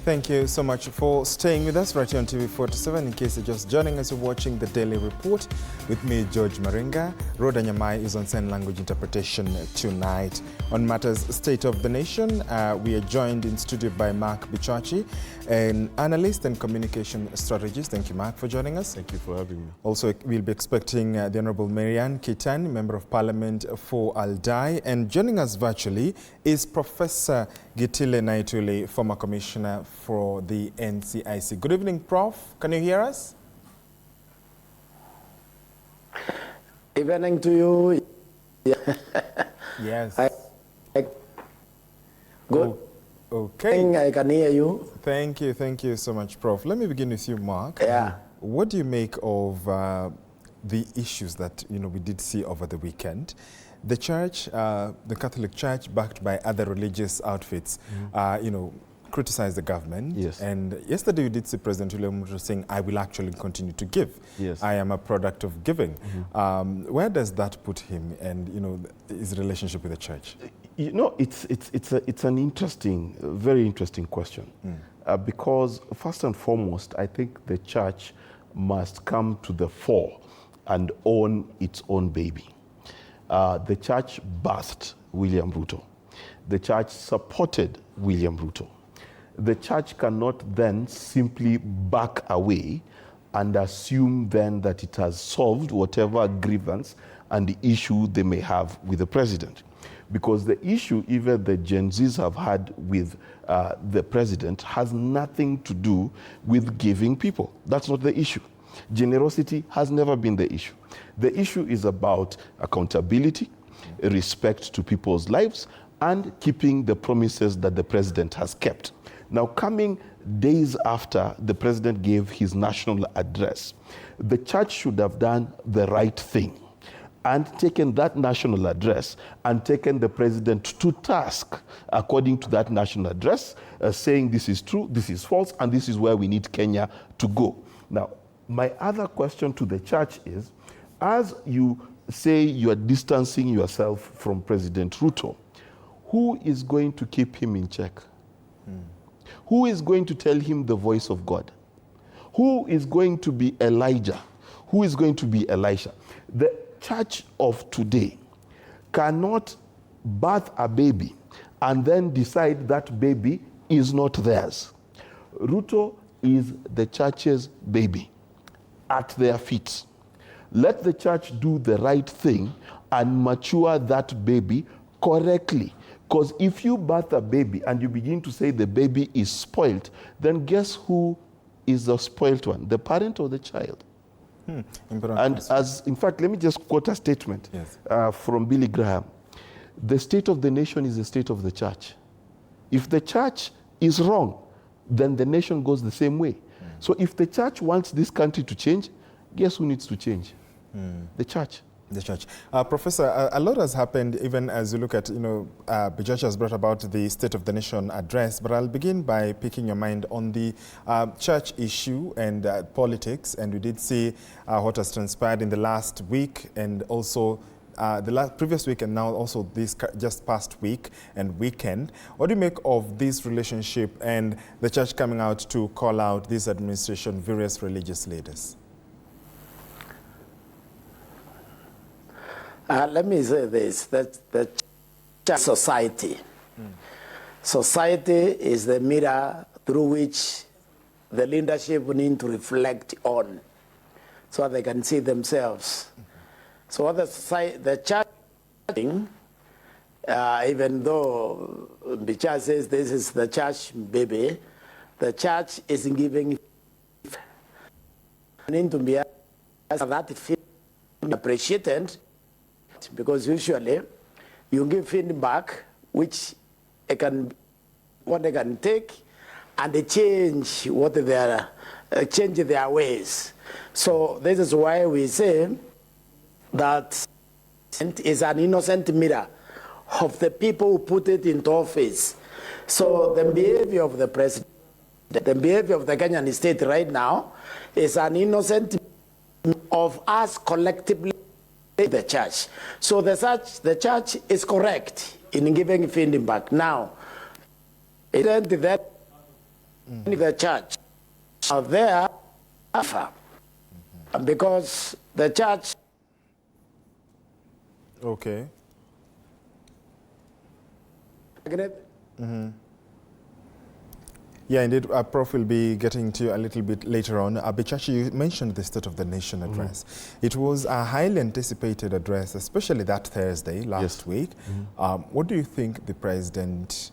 Thank you so much for staying with us right here on TV47. In case you're just joining us, you're watching the Daily Report with me, George Maringa. Rhoda Nyamai is on sign language interpretation tonight. On matters State of the Nation, we are joined in studio by Mark Bichachi, an analyst and communication strategist. Thank you, Mark, for joining us. Thank you for having me. Also, we'll be expecting the Honorable Marianne Keitany, Member of Parliament for Aldai. And joining us virtually is Professor Gitile Naituli, former Commissioner for the NCIC. Good evening, Prof. Can you hear us? Evening to you. Yes. Good. Okay. I can hear you. Thank you so much, Prof. Let me begin with you, Mark. Yeah. What do you make of the issues that we did see over the weekend? The church, the Catholic Church, backed by other religious outfits, criticized the government. Yes. And yesterday you did see President William Ruto saying, I will actually continue to give. Yes. I am a product of giving. Where does that put him and, his relationship with the church? It's an interesting, very interesting question. Because first and foremost, I think the church must come to the fore and own its own baby. The church birthed William Ruto. The church supported William Ruto. The church cannot then simply back away and assume then that it has solved whatever grievance and the issue they may have with the president. Because the issue even the Gen Zs have had with the president has nothing to do with giving people. That's not the issue. Generosity has never been the issue. The issue is about accountability, respect to people's lives, and keeping the promises that the president has kept. Now, coming days after the president gave his national address, the church should have done the right thing and taken that national address and taken the president to task according to that national address, saying this is true, this is false, and this is where we need Kenya to go. Now, my other question to the church is, as you say you are distancing yourself from President Ruto, who is going to keep him in check? Who is going to tell him the voice of God? Who is going to be Elijah? Who is going to be Elisha? The church of today cannot birth a baby and then decide that baby is not theirs. Ruto is the church's baby at their feet. Let the church do the right thing and mature that baby correctly. Because if you birth a baby and you begin to say the baby is spoiled, then guess who is the spoiled one? The parent or the child? And in fact, let me just quote a statement from Billy Graham. The state of the nation is the state of the church. If the church is wrong, then the nation goes the same way. So if the church wants this country to change, guess who needs to change? The church. The church. Professor, a lot has happened even as you look at, Bichachi has brought about the State of the Nation address, but I'll begin by picking your mind on the church issue and politics. And we did see what has transpired in the last week and also the previous week and now also this just past week and weekend. What do you make of this relationship and the church coming out to call out this administration, various religious leaders? Let me say this, that the church society. Society is the mirror through which the leadership need to reflect on so they can see themselves. So what the church, even though Bichachi says this is the church baby, the church is giving need to be that appreciated, because usually you give feedback which what they can take and they change what change their ways. So this is why we say that is an innocent mirror of the people who put it into office. So the behavior of the president, the behavior of the Kenyan state right now is an innocent mirror of us collectively, the church. So the church is correct in giving feedback. Now, it isn't that the church are there because the church. Okay. Yeah, indeed, Prof will be getting to you a little bit later on. Bichachi, you mentioned the State of the Nation address. It was a highly anticipated address, especially that Thursday last week. What do you think the president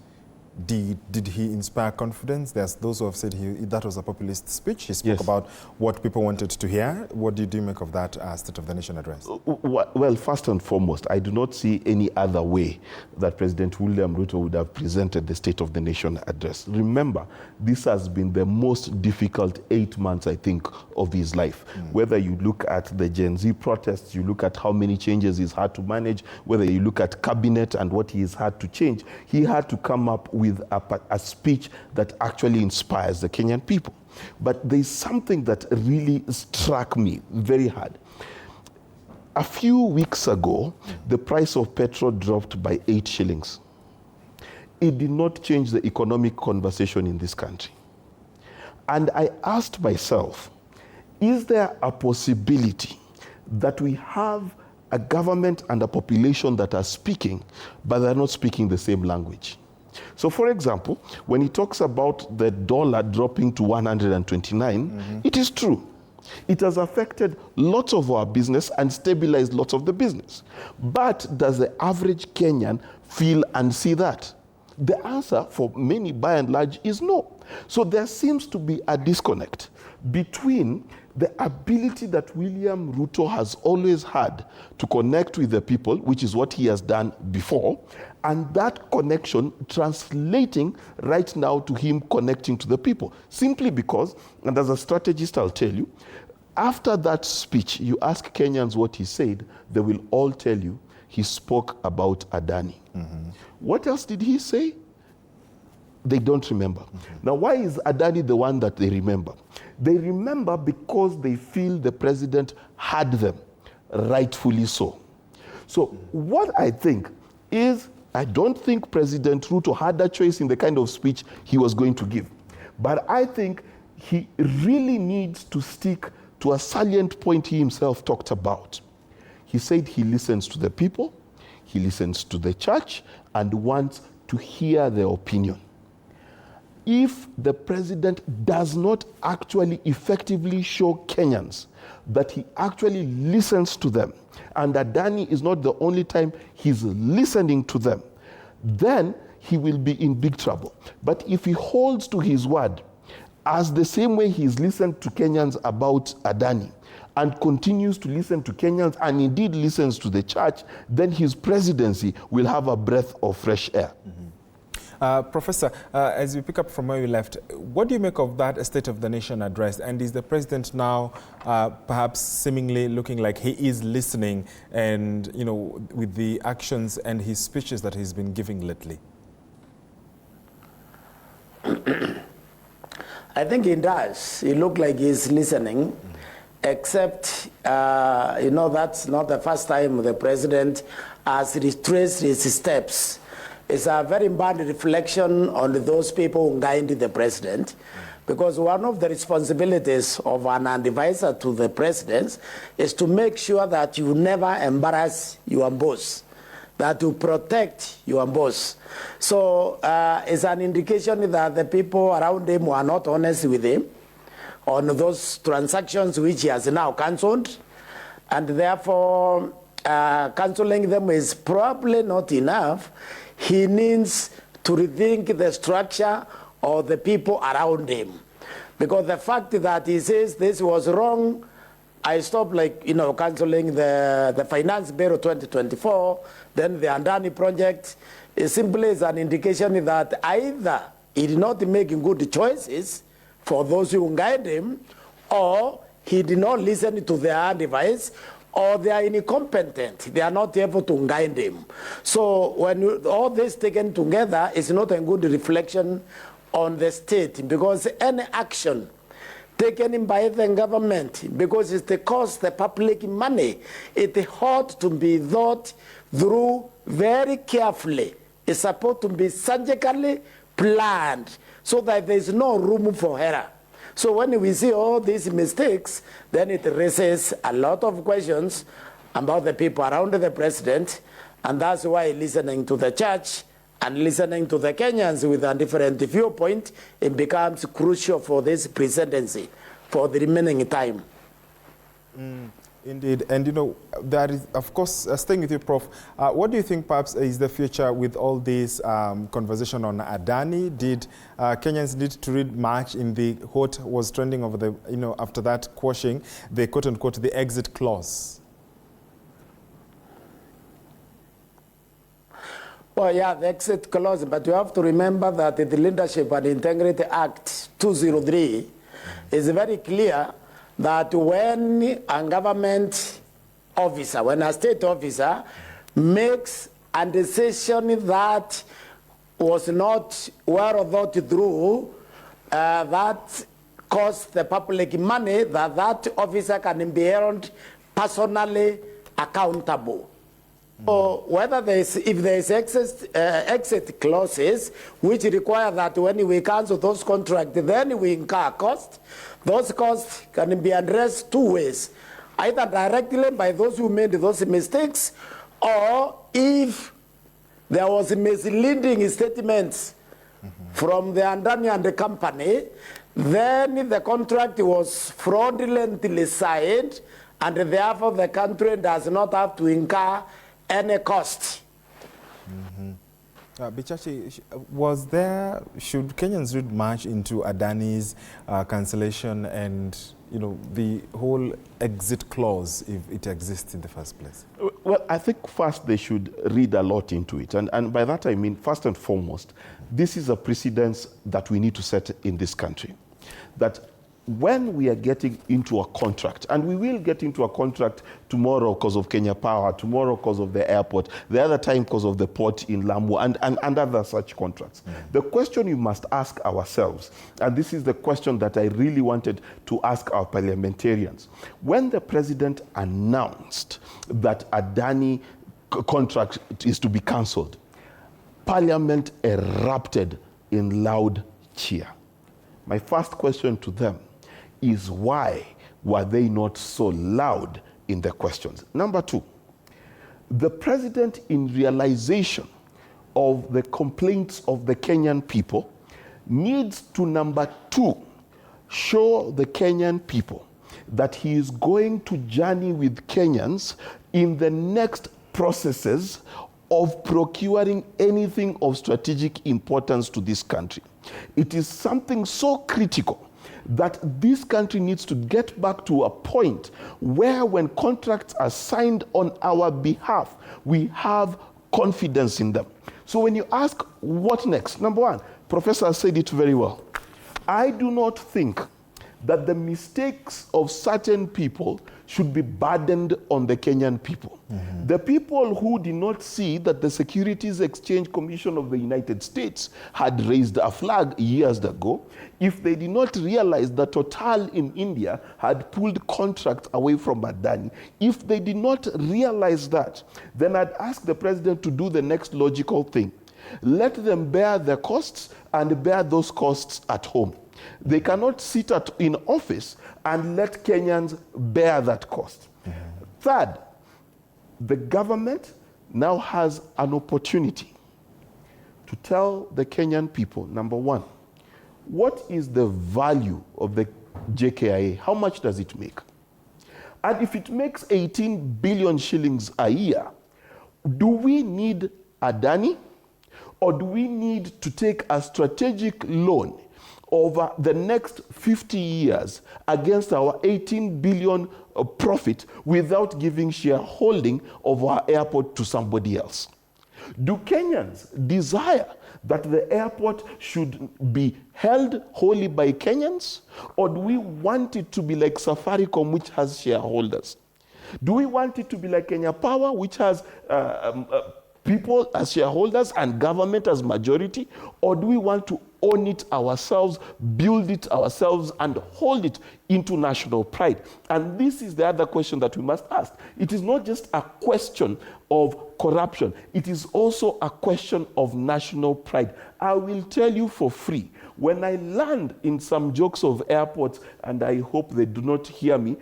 did? Did he inspire confidence? There's those who have said that was a populist speech. He spoke about what people wanted to hear. What did you make of that State of the Nation address? Well, first and foremost, I do not see any other way that President William Ruto would have presented the State of the Nation address. Remember, this has been the most difficult 8 months, I think, of his life. Whether you look at the Gen Z protests, you look at how many changes he's had to manage, whether you look at cabinet and what he's had to change, he had to come up with a speech that actually inspires the Kenyan people. But there's something that really struck me very hard. A few weeks ago, the price of petrol dropped by 8 shillings. It did not change the economic conversation in this country. And I asked myself, is there a possibility that we have a government and a population that are speaking, but they're not speaking the same language? So, for example, when he talks about the dollar dropping to 129, it is true. It has affected lots of our business and stabilized lots of the business. But does the average Kenyan feel and see that? The answer for many, by and large, is no. So there seems to be a disconnect between the ability that William Ruto has always had to connect with the people, which is what he has done before, and that connection translating right now to him connecting to the people. Simply because, and as a strategist I'll tell you, after that speech, you ask Kenyans what he said, they will all tell you he spoke about Adani. What else did he say? They don't remember. Now, why is Adani the one that they remember? They remember because they feel the president had them, rightfully so. So what I think is, I don't think President Ruto had a choice in the kind of speech he was going to give. But I think he really needs to stick to a salient point he himself talked about. He said he listens to the people, he listens to the church, and wants to hear their opinion. If the president does not actually effectively show Kenyans that he actually listens to them, and Adani is not the only time he's listening to them, then he will be in big trouble. But if he holds to his word, as the same way he's listened to Kenyans about Adani, and continues to listen to Kenyans, and indeed listens to the church, then his presidency will have a breath of fresh air. Professor, as we pick up from where we left, what do you make of that State of the Nation address? And is the president now perhaps seemingly looking like he is listening, and, you know, with the actions and his speeches that he's been giving lately? I think he does. He looks like he's listening, except, you know, that's not the first time the president has retraced his steps. It's a very bad reflection on those people who guided the president, because one of the responsibilities of an advisor to the president is to make sure that you never embarrass your boss, that you protect your boss. So it's an indication that the people around him were not honest with him on those transactions which he has now cancelled, and therefore cancelling them is probably not enough. He needs to rethink the structure of the people around him. Because the fact that he says this was wrong, I stopped, like, you know, cancelling the Finance Bill 2024, then the Adani project, it simply is an indication that either he did not make good choices for those who guide him, or he did not listen to their advice, or they are incompetent. They are not able to guide him. So when all this taken together, it's not a good reflection on the state, because any action taken by the government, because it costs the public money, it ought to be thought through very carefully. It's supposed to be surgically planned, so that there is no room for error. So when we see all these mistakes, then it raises a lot of questions about the people around the president, and that's why listening to the church and listening to the Kenyans with a different viewpoint, it becomes crucial for this presidency for the remaining time. Indeed, and you know, that is, of course, staying with you, Prof, what do you think perhaps is the future with all this conversation on Adani? Did Kenyans need to read much in the what was trending over the, you know, after that quashing, the quote-unquote, the exit clause? Well, yeah, the exit clause, but you have to remember that the Leadership and Integrity Act 203 is very clear that when a government officer, when a state officer makes a decision that was not well thought through, that cost the public money, that officer can be held personally accountable. So whether if there is exit clauses which require that when we cancel those contracts, then we incur costs, those costs can be addressed two ways, either directly by those who made those mistakes, or if there was misleading statements from the Adani and the company, then the contract was fraudulently signed, and therefore the country does not have to incur any cost. Bichachi, should Kenyans read much into Adani's cancellation and, you know, the whole exit clause, if it exists in the first place? Well, I think first they should read a lot into it. And by that I mean, first and foremost, this is a precedence that we need to set in this country. That when we are getting into a contract, and we will get into a contract tomorrow because of Kenya Power, tomorrow because of the airport, the other time because of the port in Lamu, and other such contracts. The question you must ask ourselves, and this is the question that I really wanted to ask our parliamentarians, when the president announced that Adani contract is to be cancelled, Parliament erupted in loud cheer. My first question to them is, why were they not so loud in their questions? Number two, the president, in realization of the complaints of the Kenyan people, needs to, number two, show the Kenyan people that he is going to journey with Kenyans in the next processes of procuring anything of strategic importance to this country. It is something so critical that this country needs to get back to a point where when contracts are signed on our behalf, we have confidence in them. So when you ask what next, number one, Professor said it very well. I do not think that the mistakes of certain people should be burdened on the Kenyan people. The people who did not see that the Securities Exchange Commission of the United States had raised a flag years ago, if they did not realize that Total in India had pulled contracts away from Adani, if they did not realize that, then I'd ask the president to do the next logical thing. Let them bear the costs and bear those costs at home. They cannot sit in office and let Kenyans bear that cost. Third, the government now has an opportunity to tell the Kenyan people, number one, what is the value of the JKIA? How much does it make? And if it makes 18 billion shillings a year, do we need Adani, or do we need to take a strategic loan over the next 50 years against our 18 billion profit without giving shareholding of our airport to somebody else? Do Kenyans desire that the airport should be held wholly by Kenyans, or do we want it to be like Safaricom, which has shareholders? Do we want it to be like Kenya Power, which has people as shareholders and government as majority, or do we want to own it ourselves, build it ourselves, and hold it into national pride? And this is the other question that we must ask. It is not just a question of corruption. It is also a question of national pride. I will tell you for free, when I land in some jokes of airports, and I hope they do not hear me,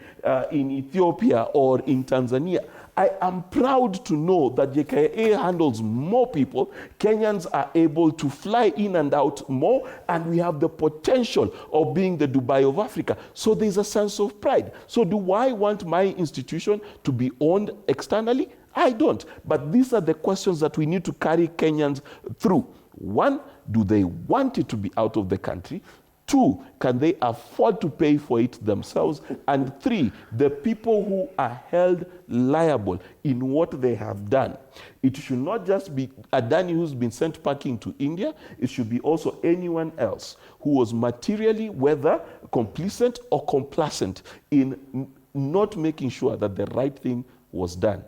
in Ethiopia or in Tanzania, I am proud to know that JKA handles more people. Kenyans are able to fly in and out more, and we have the potential of being the Dubai of Africa. So there's a sense of pride. So do I want my institution to be owned externally? I don't. But these are the questions that we need to carry Kenyans through. One, do they want it to be out of the country? Two, can they afford to pay for it themselves? And three, the people who are held liable in what they have done. It should not just be Adani who's been sent packing to India. It should be also anyone else who was materially, whether complicit or complacent, in not making sure that the right thing was done.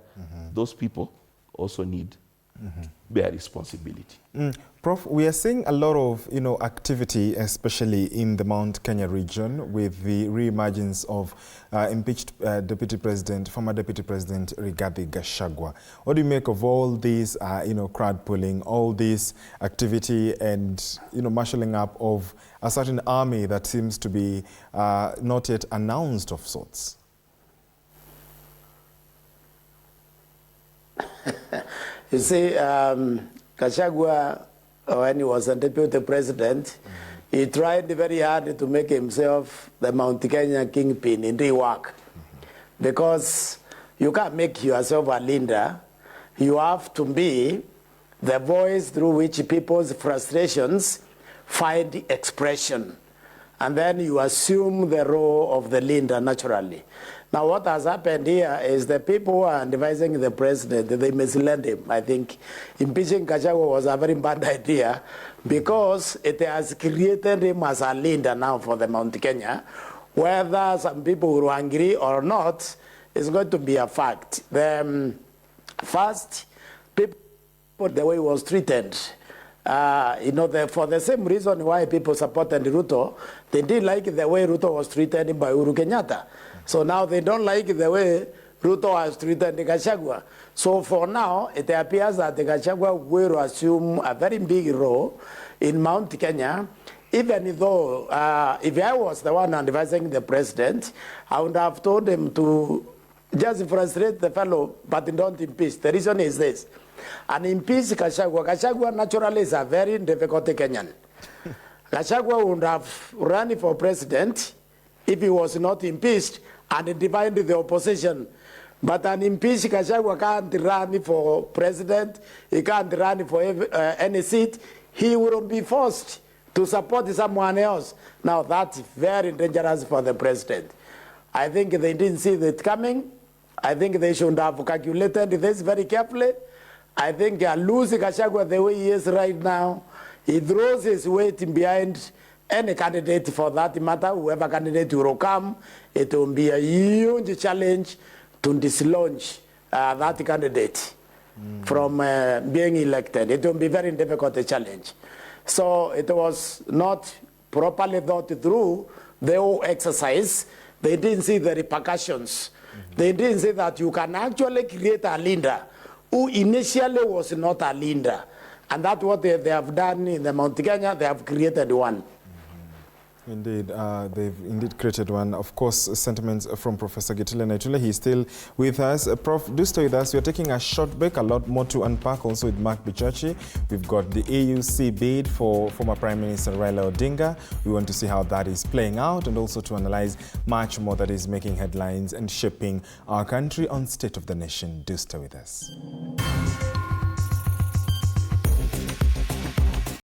Those people also need their responsibility. Prof, we are seeing a lot of activity, especially in the Mount Kenya region, with the re-emergence of impeached former Deputy President Rigathi Gachagua. What do you make of all these, crowd pulling, all this activity, and marshalling up of a certain army that seems to be not yet announced of sorts? You see, Gachagua, when he was a deputy president, he tried very hard to make himself the Mount Kenya kingpin in the work. Because you can't make yourself a leader. You have to be the voice through which people's frustrations find expression. And then you assume the role of the leader naturally. Now, what has happened here is the people who are advising the president, they misled him. I think impeaching Gachagua was a very bad idea because it has created him as a leader now for the Mount Kenya. Whether some people will agree or not is going to be a fact. First, people, the way he was treated, for the same reason why people supported Ruto, they didn't like the way Ruto was treated by Uhuru Kenyatta. So now they don't like the way Ruto has treated Gachagua. So for now, it appears that Gachagua will assume a very big role in Mount Kenya, even though if I was the one advising the president, I would have told him to just frustrate the fellow, but don't impeach. The reason is this. And impeach Gachagua. Gachagua naturally is a very difficult Kenyan. Gachagua would have run for president if he was not impeached and divided the opposition. But an impeached Gachagua can't run for president. He can't run for any seat. He will be forced to support someone else. Now that's very dangerous for the president. I think they didn't see that coming. I think they should have calculated this very carefully. I think losing Gachagua the way he is right now, he throws his weight behind any candidate for that matter. Whoever candidate will come, it will be a huge challenge to dislodge that candidate from being elected. It will be very difficult a challenge. So it was not properly thought through the whole exercise. They didn't see the repercussions. They didn't see that you can actually create a leader who initially was not a leader. And that's what they have done in the Mount Kenya. They have created one. Indeed, they've indeed created one. Of course, sentiments from Professor Gitile Naitule. He's still with us. Prof, do stay with us. We're taking a short break. A lot more to unpack also with Mark Bichachi. We've got the AUC bid for former Prime Minister Raila Odinga. We want to see how that is playing out and also to analyze much more that is making headlines and shaping our country on State of the Nation. Do stay with us.